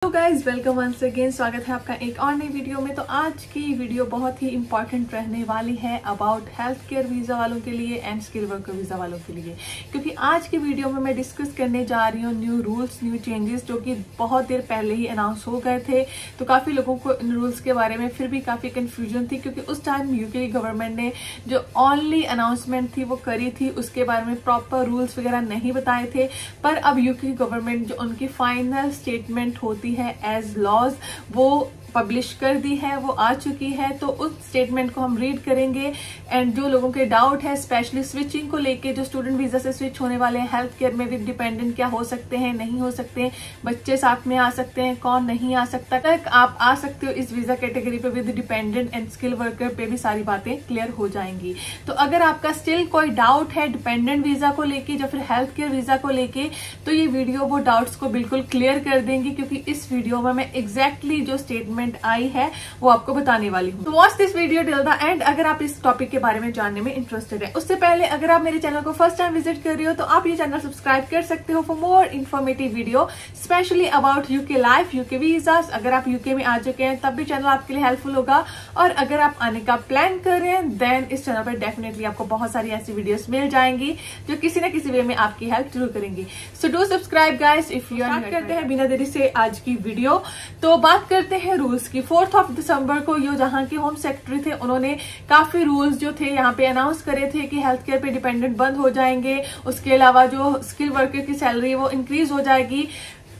Hello guys, welcome once again. स्वागत है आपका एक और नई वीडियो में। तो आज की वीडियो बहुत ही इंपॉर्टेंट रहने वाली है अबाउट हेल्थ केयर वीज़ा वालों के लिए एंड स्किल वर्कर वीज़ा वालों के लिए, क्योंकि आज की वीडियो में मैं डिस्कस करने जा रही हूँ न्यू रूल्स, न्यू चेंजेस जो कि बहुत देर पहले ही अनाउंस हो गए थे। तो काफ़ी लोगों को इन रूल्स के बारे में फिर भी काफ़ी कन्फ्यूजन थी, क्योंकि उस टाइम यूके की गवर्नमेंट ने जो ओनली अनाउंसमेंट थी वो करी थी, उसके बारे में प्रॉपर रूल्स वगैरह नहीं बताए थे। पर अब यूके की गवर्नमेंट जो उनकी फाइनल स्टेटमेंट होती है एज लॉज वो पब्लिश कर दी है, वो आ चुकी है। तो उस स्टेटमेंट को हम रीड करेंगे एंड जो लोगों के डाउट है स्पेशली स्विचिंग को लेके, जो स्टूडेंट वीजा से स्विच होने वाले हैं हेल्थ केयर में विद डिपेंडेंट, क्या हो सकते हैं, नहीं हो सकते हैं, बच्चे साथ में आ सकते हैं, कौन नहीं आ सकता, तक आप आ सकते हो इस वीजा कैटेगरी पे with dependent and skill worker पे भी सारी बातें क्लियर हो जाएंगी। तो अगर आपका स्टिल कोई डाउट है डिपेंडेंट वीजा को लेके या फिर हेल्थ केयर वीजा को लेके, तो ये वीडियो वो डाउट्स को बिल्कुल क्लियर कर देंगी, क्योंकि इस वीडियो में मैं एग्जैक्टली जो स्टेटमेंट आई है वो आपको बताने वाली हूँ। तो watch this video till the end अगर आप इस टॉपिक के बारे में जानने में इंटरेस्टेड है। उससे पहले अगर आप मेरे चैनल को फर्स्ट टाइम विजिट कर रहे हो तो आप ये चैनल सब्सक्राइब कर सकते हो for more informative video specially about UK life, UK visas. अगर आप यूके में आ चुके हैं तब भी चैनल आपके लिए हेल्पफुल होगा, और अगर आप आने का प्लान कर रहे हैं देन इस चैनल पर डेफिनेटली आपको बहुत सारी ऐसी वीडियोस मिल जाएंगी जो किसी न किसी वे में आपकी हेल्प जरूर करेंगी। So do subscribe guys if you are. करते हैं बिना देरी से आज की वीडियो। तो बात करते हैं रूल्स की। 4 दिसंबर को ये जहां के होम सेक्रेटरी थे उन्होंने काफी रूल्स जो थे यहाँ पे अनाउंस करे थे कि हेल्थ केयर पे डिपेंडेंट बंद हो जाएंगे, उसके अलावा जो स्किल वर्कर की सैलरी वो इंक्रीज हो जाएगी।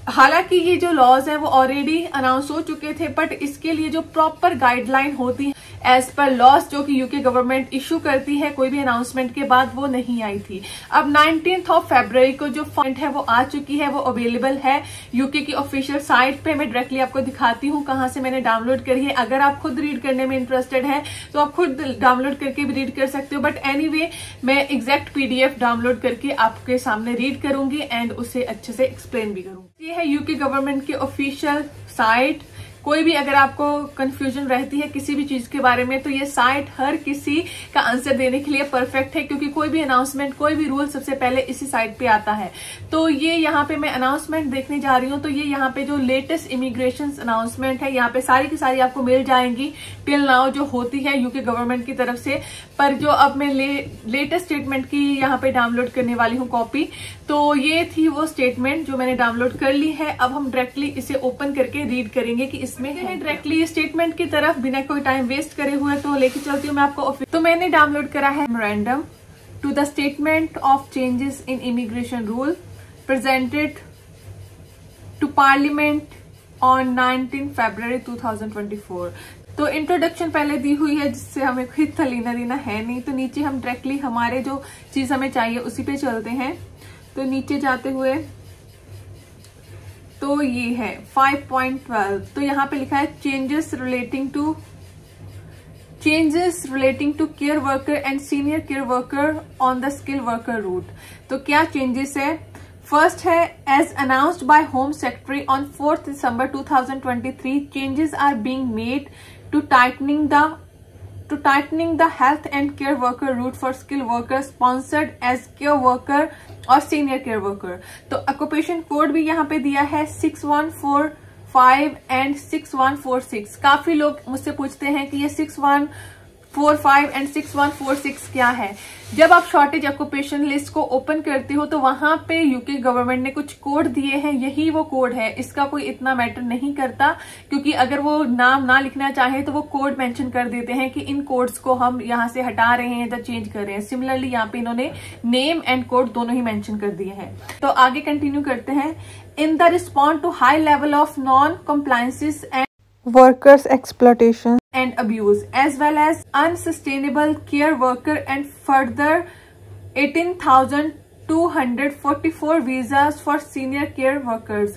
हालांकि ये जो लॉज है वो ऑलरेडी अनाउंस हो चुके थे, बट इसके लिए जो प्रॉपर गाइडलाइन होती है एज पर लॉज जो कि यूके गवर्नमेंट इशू करती है कोई भी अनाउंसमेंट के बाद, वो नहीं आई थी। अब 19 फरवरी को जो फंड है वो आ चुकी है, वो अवेलेबल है यूके की ऑफिशियल साइट पे। मैं डायरेक्टली आपको दिखाती हूँ कहाँ से मैंने डाउनलोड करी है। अगर आप खुद रीड करने में इंटरेस्टेड है तो आप खुद डाउनलोड करके भी रीड कर सकते हो, बट एनीवे मैं एग्जैक्ट पीडीएफ डाउनलोड करके आपके सामने रीड करूंगी एंड उसे अच्छे से एक्सप्लेन भी करूंगी। ये है यूके गवर्नमेंट की ऑफिशियल साइट। कोई भी अगर आपको कंफ्यूजन रहती है किसी भी चीज के बारे में तो ये साइट हर किसी का आंसर देने के लिए परफेक्ट है, क्योंकि कोई भी अनाउंसमेंट, कोई भी रूल सबसे पहले इसी साइट पे आता है। तो ये यहाँ पे मैं अनाउंसमेंट देखने जा रही हूँ, तो ये यहाँ पे जो लेटेस्ट इमिग्रेशन अनाउंसमेंट है यहाँ पे सारी की सारी आपको मिल जाएंगी टिल नाउ जो होती है यूके गवर्नमेंट की तरफ से। पर जो अब मैं लेटेस्ट स्टेटमेंट की यहाँ पे डाउनलोड करने वाली हूँ कॉपी, तो ये थी वो स्टेटमेंट जो मैंने डाउनलोड कर ली है। अब हम डायरेक्टली इसे ओपन करके रीड करेंगे कि इसमें है डायरेक्टली स्टेटमेंट की तरफ बिना कोई टाइम वेस्ट करे हुए तो लेके चलती हूँ मैं आपको। तो मैंने डाउनलोड करा है memorandum to the statement of changes in immigration rule presented to parliament on 19 February 2024। तो इंट्रोडक्शन पहले दी हुई है जिससे हमें खुद लेना देना है नहीं। तो नीचे हम डायरेक्टली हमारे जो चीज हमें चाहिए उसी पे चलते हैं। तो नीचे जाते हुए तो ये है 5.12। तो यहाँ पे लिखा है changes relating to care worker and senior care worker on the skill worker route. तो क्या चेंजेस है? फर्स्ट है as announced by home secretary on 4 December 2023 changes are being made to tightening the health and care worker route for skilled workers sponsored as care worker और senior care worker। तो occupation code भी यहाँ पे दिया है 6145 and 6146। काफी लोग मुझसे पूछते हैं कि ये 6145 एंड 6146 क्या है। जब आप शॉर्टेज ऑक्यूपेशन लिस्ट को ओपन करते हो तो वहां पे यूके गवर्नमेंट ने कुछ कोड दिए हैं, यही वो कोड है। इसका कोई इतना मैटर नहीं करता, क्योंकि अगर वो नाम ना लिखना चाहे तो वो कोड मेंशन कर देते हैं कि इन कोड्स को हम यहाँ से हटा रहे हैं या चेंज कर रहे हैं। सिमिलरली यहाँ पे इन्होंने नेम एंड कोड दोनों ही मेंशन कर दिए हैं। तो आगे कंटिन्यू करते हैं। In the response to high level of non compliances and workers exploitation and abuse as well as unsustainable care worker and further 18,244 visas for senior care workers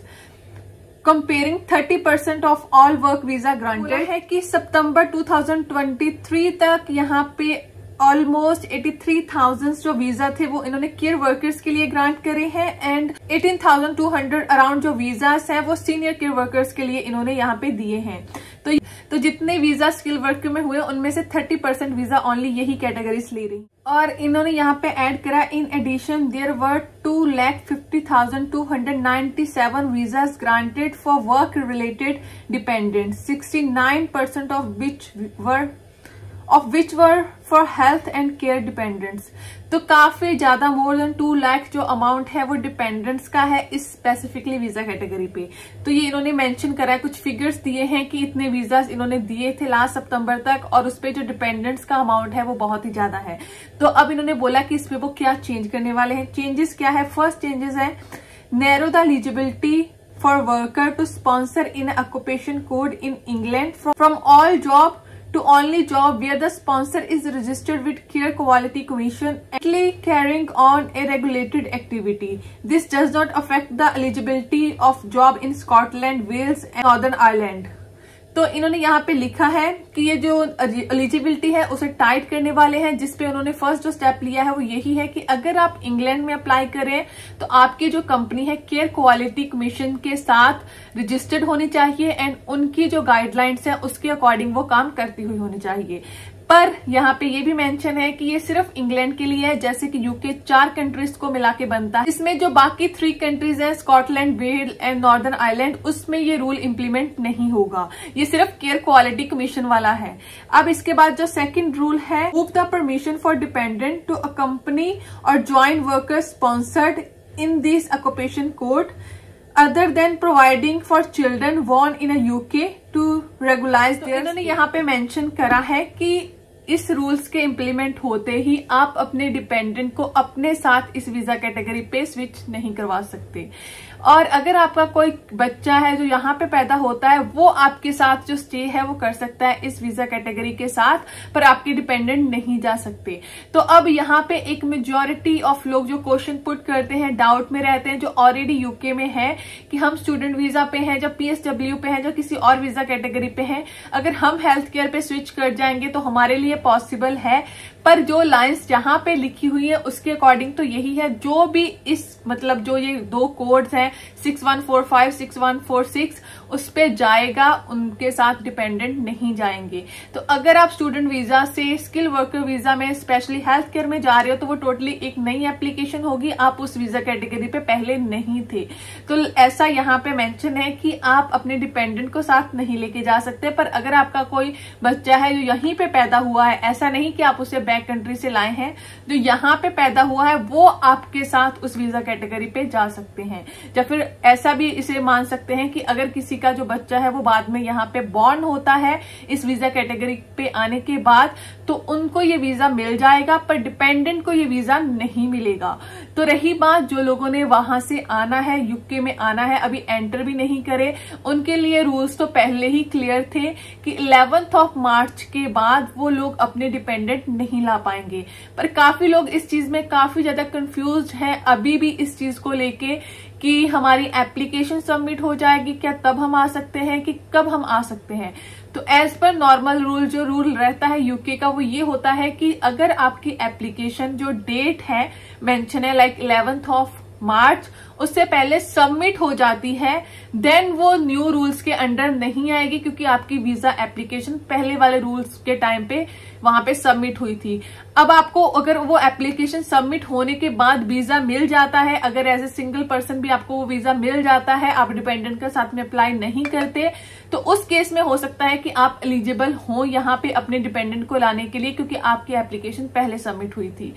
comparing 30% of all work visa granted है कि सितंबर 2023 तक यहाँ पे almost 83,000 जो visa थे वो इन्होंने care workers के लिए ग्रांट करे हैं एंड 18,200 अराउंड जो वीजास हैं वो सीनियर केयर वर्कर्स के लिए इन्होंने यहाँ पे दिए हैं। तो जितने वीजा स्किल वर्कर में हुए उनमें से 30% वीजा ओनली यही कैटेगरीज ले रही। और इन्होंने यहाँ पे ऐड करा, in addition there were 2,50,297 visas granted for work related dependents, 69% of which were for health and care dependents। तो काफी ज्यादा, मोर देन 2 लाख जो अमाउंट है वो डिपेंडेंट्स का है इस स्पेसिफिकली वीजा कैटेगरी पे। तो ये इन्होंने मेंशन करा है, कुछ फिगर्स दिए हैं कि इतने वीजास इन्होंने दिए थे लास्ट सितंबर तक, और उस पे जो डिपेंडेंट्स का अमाउंट है वो बहुत ही ज्यादा है। तो अब इन्होंने बोला कि इस पे वो क्या चेंज करने वाले हैं। चेंजेस क्या है? फर्स्ट चेंजेस है narrow the eligibility for worker to sponsor in occupation code in England from all job to only job where the sponsor is registered with Care Quality Commission actually carrying on a regulated activity. This does not affect the eligibility of job in Scotland, Wales and Northern Ireland। तो इन्होंने यहाँ पे लिखा है कि ये जो eligibility है उसे टाइट करने वाले हैं, जिसपे उन्होंने फर्स्ट जो स्टेप लिया है वो यही है कि अगर आप इंग्लैंड में अप्लाई करें तो आपकी जो कंपनी है केयर क्वालिटी कमीशन के साथ रजिस्टर्ड होनी चाहिए एंड उनकी जो गाइडलाइंस है उसके अकॉर्डिंग वो काम करती हुई होनी चाहिए। पर यहाँ पे ये भी मेंशन है कि ये सिर्फ इंग्लैंड के लिए है, जैसे कि यूके 4 कंट्रीज को मिला के बनता है। इसमें जो बाकी 3 कंट्रीज हैं, Scotland, Wales and Northern Ireland, उसमें ये रूल इंप्लीमेंट नहीं होगा। ये सिर्फ केयर क्वालिटी कमीशन वाला है। अब इसके बाद जो सेकंड रूल है, move the permission for dependent to a company और join worker sponsored in this occupation code other than providing for children born in a UK to regularize their। इन्होंने यहाँ पे मेंशन करा है कि इस रूल्स के इम्प्लीमेंट होते ही आप अपने डिपेंडेंट को अपने साथ इस वीजा कैटेगरी पे स्विच नहीं करवा सकते। और अगर आपका कोई बच्चा है जो यहाँ पे पैदा होता है वो आपके साथ जो स्टे है वो कर सकता है इस वीजा कैटेगरी के साथ, पर आपके डिपेंडेंट नहीं जा सकते। तो अब यहाँ पे एक मेजॉरिटी ऑफ लोग जो क्वेश्चन पुट करते हैं, डाउट में रहते हैं, जो ऑलरेडी यूके में है कि हम स्टूडेंट वीजा पे हैं, जो PSW पे हैं, जो किसी और वीजा कैटेगरी पे हैं, अगर हम हेल्थ केयर पे स्विच कर जाएंगे तो हमारे लिए पॉसिबल है। पर जो लाइंस जहां पे लिखी हुई है उसके अकॉर्डिंग तो यही है, जो भी इस मतलब जो ये 2 कोड्स हैं 6145 6146 उस पे जाएगा, उनके साथ डिपेंडेंट नहीं जाएंगे। तो अगर आप स्टूडेंट वीजा से स्किल वर्कर वीजा में स्पेशली हेल्थ केयर में जा रहे हो तो वो टोटली एक नई एप्लीकेशन होगी, आप उस वीजा कैटेगरी पे पहले नहीं थे। तो ऐसा यहाँ पे मेंशन है कि आप अपने डिपेंडेंट को साथ नहीं लेके जा सकते। पर अगर आपका कोई बच्चा है जो यहीं पे पैदा हुआ है, ऐसा नहीं कि आप उसे बैक कंट्री से लाए हैं, जो यहाँ पे पैदा हुआ है वो आपके साथ उस वीजा कैटेगरी पे जा सकते हैं। या फिर ऐसा भी इसे मान सकते हैं कि अगर किसी का जो बच्चा है वो बाद में यहाँ पे बॉर्न होता है इस वीजा कैटेगरी पे आने के बाद, तो उनको ये वीजा मिल जाएगा, पर डिपेंडेंट को ये वीजा नहीं मिलेगा। तो रही बात जो लोगों ने वहां से आना है, यूके में आना है, अभी एंटर भी नहीं करे, उनके लिए रूल्स तो पहले ही क्लियर थे कि 11 मार्च के बाद वो लोग अपने डिपेंडेंट नहीं ला पाएंगे। पर काफी लोग इस चीज में काफी ज्यादा कंफ्यूज हैं अभी भी इस चीज को लेके कि हमारी एप्लीकेशन सबमिट हो जाएगी क्या, तब हम आ सकते हैं कि कब हम आ सकते हैं। तो एज पर नॉर्मल रूल जो रूल रहता है यूके का वो ये होता है कि अगर आपकी एप्लीकेशन जो डेट है मेंशन है लाइक 11 मार्च उससे पहले सबमिट हो जाती है, देन वो न्यू रूल्स के अंडर नहीं आएगी, क्योंकि आपकी वीजा एप्लीकेशन पहले वाले रूल्स के टाइम पे वहां पे सबमिट हुई थी। अब आपको अगर वो एप्लीकेशन सबमिट होने के बाद वीजा मिल जाता है, अगर एज ए सिंगल पर्सन भी आपको वो वीजा मिल जाता है, आप डिपेंडेंट के साथ में अप्लाई नहीं करते, तो उस केस में हो सकता है कि आप एलिजिबल हो यहाँ पे अपने डिपेंडेंट को लाने के लिए, क्योंकि आपकी एप्लीकेशन पहले सबमिट हुई थी।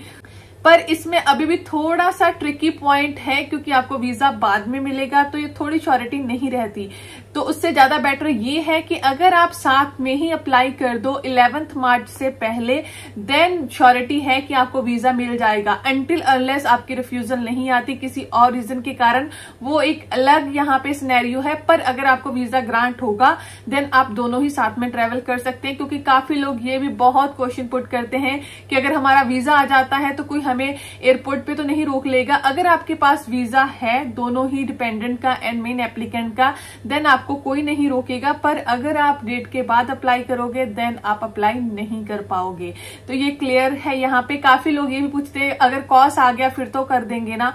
पर इसमें अभी भी थोड़ा सा ट्रिकी पॉइंट है, क्योंकि आपको वीजा बाद में मिलेगा तो ये थोड़ी श्योरिटी नहीं रहती। तो उससे ज्यादा बेटर ये है कि अगर आप साथ में ही अप्लाई कर दो 11 मार्च से पहले, देन श्योरिटी है कि आपको वीजा मिल जाएगा। अनटिल अनलेस आपकी रिफ्यूजल नहीं आती किसी और रीजन के कारण, वो एक अलग यहाँ पे सिनेरियो है। पर अगर आपको वीजा ग्रांट होगा देन आप दोनों ही साथ में ट्रेवल कर सकते हैं, क्योंकि काफी लोग ये भी बहुत क्वेश्चन पुट करते हैं कि अगर हमारा वीजा आ जाता है तो कोई हमें एयरपोर्ट पे तो नहीं रोक लेगा। अगर आपके पास वीजा है दोनों ही डिपेंडेंट का एंड मेन एप्लीकेंट का, देन आपको कोई नहीं रोकेगा। पर अगर आप डेट के बाद अप्लाई करोगे देन आप अप्लाई नहीं कर पाओगे। तो ये क्लियर है। यहाँ पे काफी लोग ये भी पूछते हैं अगर कॉस आ गया फिर तो कर देंगे ना।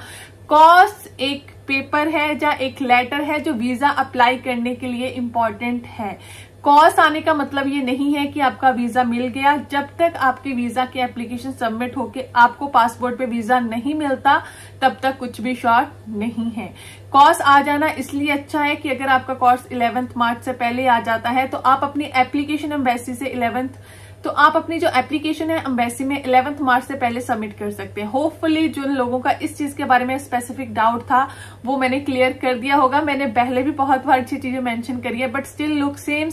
कॉस एक पेपर है या एक लेटर है जो वीजा अप्लाई करने के लिए इम्पोर्टेंट है। कॉस आने का मतलब ये नहीं है कि आपका वीजा मिल गया। जब तक आपकी वीजा की एप्लीकेशन सबमिट होके आपको पासपोर्ट पे वीजा नहीं मिलता तब तक कुछ भी श्योर नहीं है। कॉस आ जाना इसलिए अच्छा है कि अगर आपका कॉर्स 11 मार्च से पहले आ जाता है तो आप अपनी एप्लीकेशन एम्बेसी से आप अपनी जो एप्लीकेशन है एम्बेसी में 11 मार्च से पहले सबमिट कर सकते हैं। होपफुली जिन लोगों का इस चीज के बारे में स्पेसिफिक डाउट था वो मैंने क्लियर कर दिया होगा। मैंने पहले भी बहुत बार अच्छी चीजें मेंशन करी है, बट स्टिल लोग सेम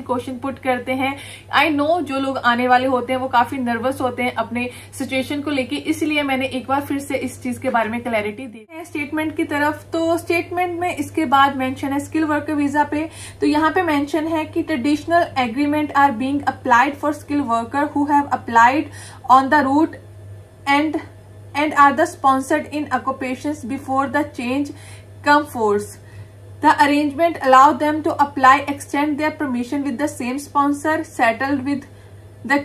क्वेश्चन पुट करते हैं। आई नो जो लोग आने वाले होते हैं वो काफी नर्वस होते हैं अपने सिचुएशन को लेके, इसलिए मैंने एक बार फिर से इस चीज के बारे में क्लैरिटी दी है स्टेटमेंट की तरफ। तो स्टेटमेंट में इसके बाद मेंशन है स्किल वर्कर वीजा पे, तो यहाँ पे मेंशन है कि traditional agreement are being applied for skilled worker who have applied on the route and are the sponsored in occupations before the change come force. The arrangement allow them to apply, extend their permission with the same sponsor, settled with the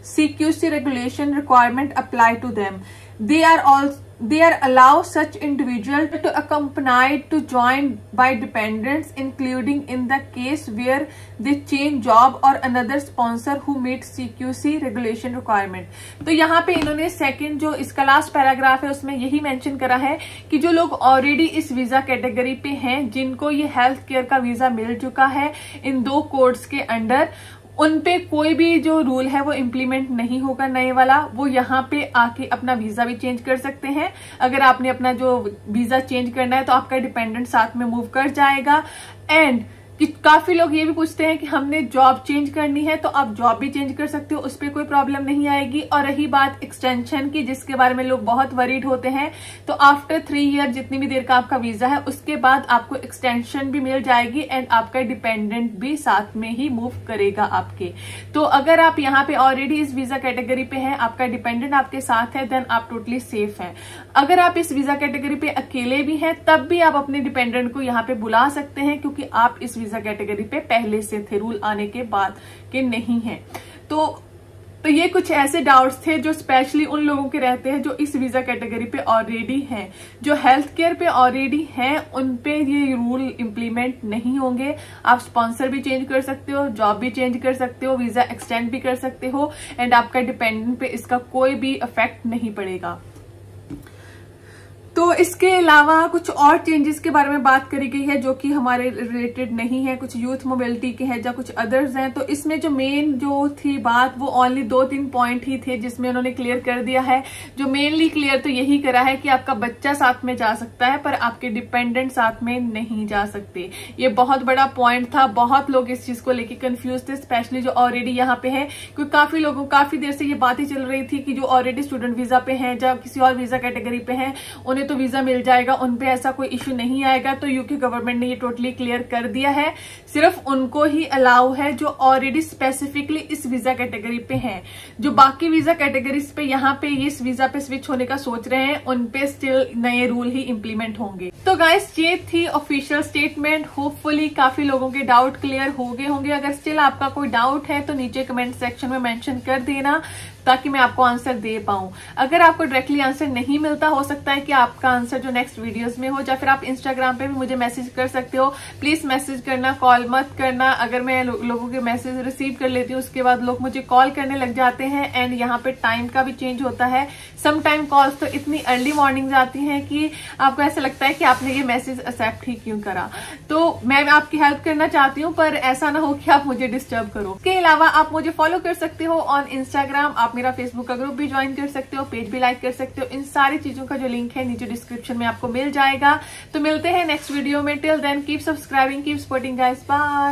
CQC regulation requirement apply to them. They are allow such individual to accompanied to join by dependents, including in the case where they change job or another sponsor who meets CQC regulation requirement. तो यहाँ पे इन्होंने second जो इसका last paragraph है उसमें यही mention करा है कि जो लोग ऑलरेडी इस वीजा कैटेगरी पे हैं, जिनको ये हेल्थ केयर का वीजा मिल चुका है इन 2 कोड्स के अंडर, उनपे कोई भी जो रूल है वो इम्प्लीमेंट नहीं होगा नए वाला। वो यहाँ पे आके अपना वीजा भी चेंज कर सकते हैं। अगर आपने अपना जो वीजा चेंज करना है तो आपका डिपेंडेंट साथ में मूव कर जाएगा। एंड काफी लोग ये भी पूछते हैं कि हमने जॉब चेंज करनी है, तो आप जॉब भी चेंज कर सकते हो, उस पर कोई प्रॉब्लम नहीं आएगी। और रही बात एक्सटेंशन की, जिसके बारे में लोग बहुत वरीड होते हैं, तो आफ्टर 3 ईयर जितनी भी देर का आपका वीजा है उसके बाद आपको एक्सटेंशन भी मिल जाएगी एंड आपका डिपेंडेंट भी साथ में ही मूव करेगा आपके। तो अगर आप यहाँ पे ऑलरेडी इस वीजा कैटेगरी पे हैं, आपका डिपेंडेंट आपके साथ है, देन आप टोटली सेफ हैं। अगर आप इस वीजा कैटेगरी पे अकेले भी हैं तब भी आप अपने डिपेंडेंट को यहाँ पे बुला सकते हैं, क्योंकि आप इस वीजा कैटेगरी पे पहले से थे, रूल आने के बाद के नहीं है। तो ये कुछ ऐसे डाउट्स थे जो स्पेशली उन लोगों के रहते हैं जो इस वीजा कैटेगरी पे ऑलरेडी हैं। जो हेल्थ केयर पे ऑलरेडी हैं उन पे ये रूल इंप्लीमेंट नहीं होंगे। आप स्पॉन्सर भी चेंज कर सकते हो, जॉब भी चेंज कर सकते हो, वीजा एक्सटेंड भी कर सकते हो एंड आपका डिपेंडेंट पे इसका कोई भी इफेक्ट नहीं पड़ेगा। तो इसके अलावा कुछ और चेंजेस के बारे में बात करी गई है जो कि हमारे रिलेटेड नहीं है, कुछ यूथ मोबिलिटी के हैं या कुछ अदर्स हैं। तो इसमें जो मेन जो थी बात वो ओनली 2-3 पॉइंट ही थे जिसमें उन्होंने क्लियर कर दिया है। जो मेनली क्लियर तो यही करा है कि आपका बच्चा साथ में जा सकता है पर आपके डिपेंडेंट साथ में नहीं जा सकते। ये बहुत बड़ा पॉइंट था, बहुत लोग इस चीज को लेकर कंफ्यूज थे, स्पेशली जो ऑलरेडी यहाँ पे है, क्योंकि काफी लोगों काफी देर से ये बातें चल रही थी कि जो ऑलरेडी स्टूडेंट वीजा पे हैं या किसी और वीजा कैटेगरी पे हैं उन्हें तो वीजा मिल जाएगा, उन पे ऐसा कोई इश्यू नहीं आएगा। तो यूके गवर्नमेंट ने ये टोटली क्लियर कर दिया है, सिर्फ उनको ही अलाउ है जो ऑलरेडी स्पेसिफिकली इस वीजा कैटेगरी पे हैं। जो बाकी वीजा कैटेगरीज पे यहाँ पे ये इस वीजा पे स्विच होने का सोच रहे हैं उन पे स्टिल नए रूल ही इंप्लीमेंट होंगे। तो गाइस ये थी ऑफिशियल स्टेटमेंट। होपफुली काफी लोगों के डाउट क्लियर हो गए होंगे। अगर स्टिल आपका कोई डाउट है तो नीचे कमेंट सेक्शन में मेंशन कर देना ताकि मैं आपको आंसर दे पाऊं। अगर आपको डायरेक्टली आंसर नहीं मिलता, हो सकता है कि आपका आंसर जो नेक्स्ट वीडियोस में हो, या फिर आप इंस्टाग्राम पे भी मुझे मैसेज कर सकते हो। प्लीज मैसेज करना, कॉल मत करना। अगर मैं लोगों के मैसेज रिसीव कर लेती हूँ उसके बाद लोग मुझे कॉल करने लग जाते हैं एंड यहाँ पे टाइम का भी चेंज होता है। सम टाइम कॉल्स तो इतनी अर्ली मॉर्निंग आती हैं कि आपको ऐसा लगता है कि आपने ये मैसेज एक्सेप्ट ही क्यों करा। तो मैं आपकी हेल्प करना चाहती हूँ पर ऐसा ना हो कि आप मुझे डिस्टर्ब करो। इसके अलावा आप मुझे फॉलो कर सकते हो ऑन इंस्टाग्राम, आप मेरा फेसबुक का ग्रुप भी ज्वाइन कर सकते हो, पेज भी लाइक कर सकते हो। इन सारी चीजों का जो लिंक है नीचे डिस्क्रिप्शन में आपको मिल जाएगा। तो मिलते हैं नेक्स्ट वीडियो में। Till then keep subscribing, keep supporting guys, bye.